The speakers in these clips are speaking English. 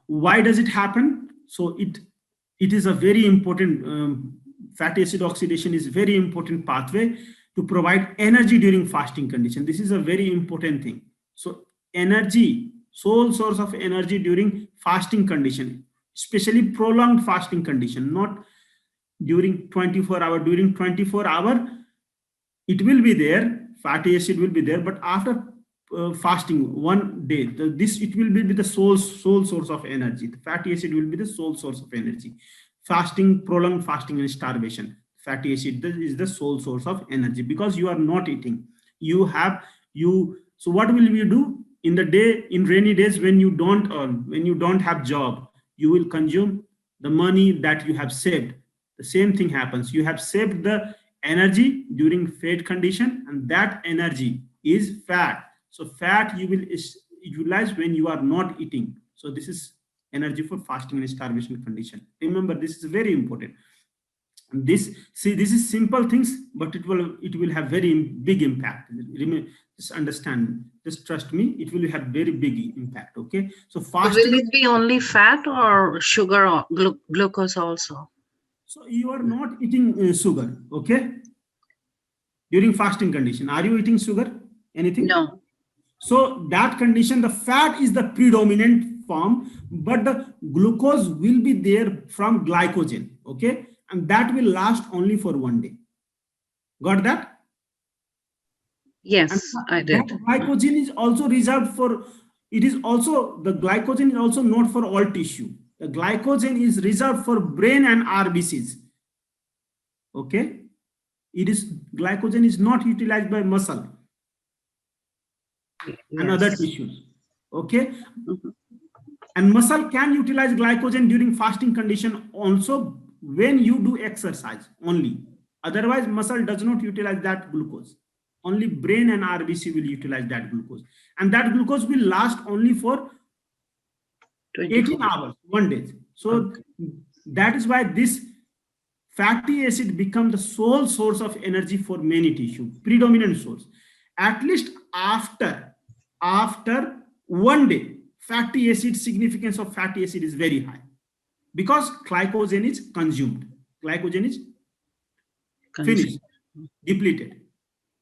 why does it happen? So it is a very important, fatty acid oxidation is very important pathway to provide energy during fasting condition. This is a very important thing. So energy, sole source of energy during fasting condition, especially prolonged fasting condition, not during 24 hour. During 24 hour, it will be there, fatty acid will be there, but after fasting one day, it will be the sole source of energy. The fatty acid will be the sole source of energy. Fasting, prolonged fasting and starvation, fatty acid is the sole source of energy, because you are not eating. So what will you do in the day, in rainy days, when you don't earn, when you don't have job? You will consume the money that you have saved. The same thing happens. You have saved the energy during fed condition, and that energy is fat. So fat you will utilize when you are not eating. So this is energy for fasting and starvation condition. Remember, this is very important. This is simple things, but it will have very big impact. Just understand, just trust me, it will have very big impact. Okay, so fasting, will it be only fat or sugar or glucose also? So you are not eating sugar, okay, during fasting condition. Are you eating sugar, anything? No. So that condition, the fat is the predominant form, but the glucose will be there from glycogen, okay, and that will last only for one day. Got that? Yes, and I did. That glycogen is also reserved for, it is also, the glycogen is also not for all tissue. The glycogen is reserved for brain and RBCs, okay. Glycogen is not utilized by muscle and other tissues, okay. And muscle can utilize glycogen during fasting condition also when you do exercise only. Otherwise, muscle does not utilize that glucose. Only brain and RBC will utilize that glucose, and that glucose will last only for 18 hours, 1 day. So that is why this fatty acid become the sole source of energy for many tissue, predominant source. At least after 1 day, fatty acid, significance of fatty acid is very high, because glycogen is consumed. Glycogen is finished, depleted.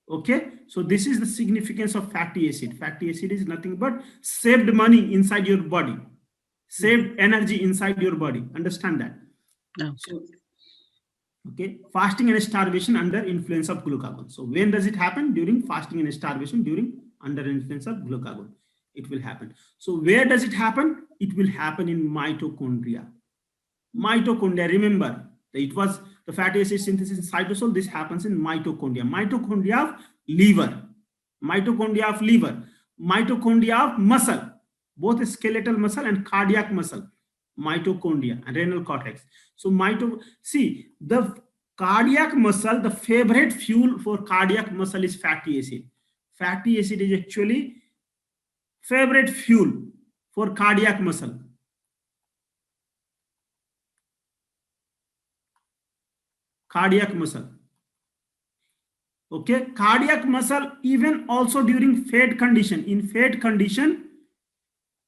Okay, so this is the significance of fatty acid. Fatty acid is nothing but saved money inside your body, saved energy inside your body. Understand that? So, okay, fasting and starvation under influence of glucagon. So when does it happen? During fasting and starvation, during under influence of glucagon, it will happen. So where does it happen? It will happen in mitochondria. Mitochondria, remember, it was the fatty acid synthesis in cytosol. This happens in mitochondria. Mitochondria of liver, mitochondria of liver, mitochondria of muscle, both skeletal muscle and cardiac muscle, mitochondria and renal cortex. So see, the cardiac muscle, the favorite fuel for cardiac muscle is fatty acid. Fatty acid is actually favorite fuel for cardiac muscle. Cardiac muscle. Okay, cardiac muscle, even also during fed condition. In fed condition,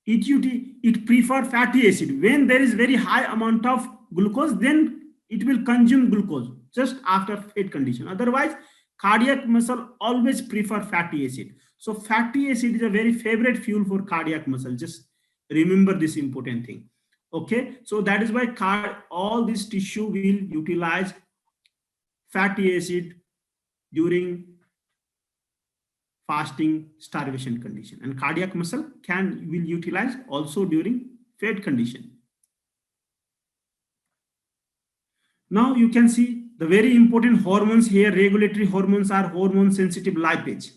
it prefer fatty acid. When there is very high amount of glucose, then it will consume glucose just after fed condition. Otherwise, cardiac muscle always prefer fatty acid. So fatty acid is a very favorite fuel for cardiac muscle. Just remember this important thing. Okay, so that is why all this tissue will utilize fatty acid during fasting starvation condition, and cardiac muscle will utilize also during fed condition. Now you can see the very important hormones here. Regulatory hormones are hormone sensitive lipase.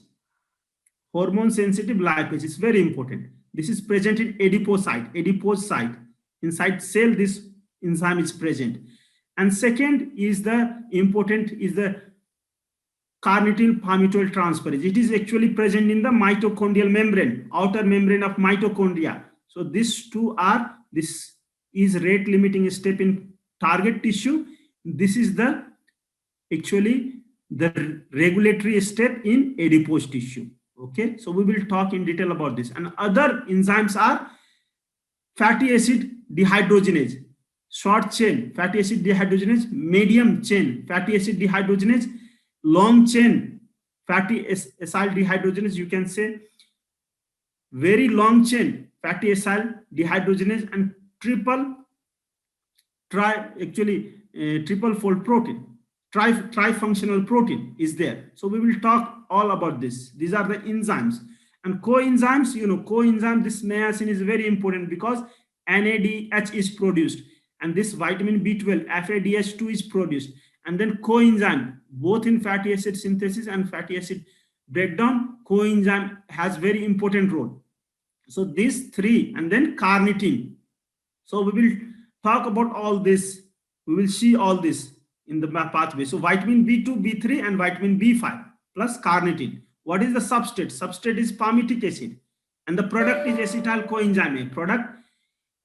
Hormone sensitive lipase is very important. This is present in adipose site. Inside cell, this enzyme is present. And second is the important is the carnitine palmitoyl transferase. It is actually present in the mitochondrial membrane, outer membrane of mitochondria. So these two are, this is rate limiting step in target tissue. This is the actually the regulatory step in adipose tissue. Okay, so we will talk in detail about this. And other enzymes are fatty acid dehydrogenase, short chain fatty acid dehydrogenase, medium chain fatty acid dehydrogenase, long chain fatty acyl dehydrogenase, you can say very long chain fatty acyl dehydrogenase, and triple fold protein, trifunctional protein is there. So we will talk all about this. These are the enzymes and coenzymes. Coenzyme, this niacin is very important because NADH is produced and this vitamin B12 FADH2 is produced, and then coenzyme both in fatty acid synthesis and fatty acid breakdown, coenzyme has very important role. So these three, and then carnitine. So we will talk about all this. We will see all this in the pathway. So vitamin B2, B3 and vitamin B5 plus carnitine. What is the substrate? Substrate is palmitic acid and the product is acetyl coenzyme A. Product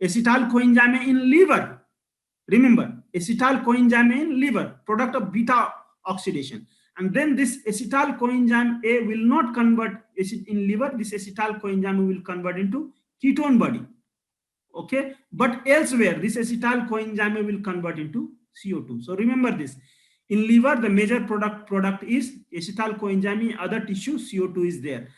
acetyl coenzyme A in liver. Remember, acetyl coenzyme A in liver, product of beta oxidation. And then this acetyl coenzyme A will not convert acid in liver. This acetyl coenzyme will convert into ketone body. Okay, but elsewhere this acetyl coenzyme will convert into CO2. So remember this. In liver, the major product is acetyl coenzyme. Other tissue, CO2 is there.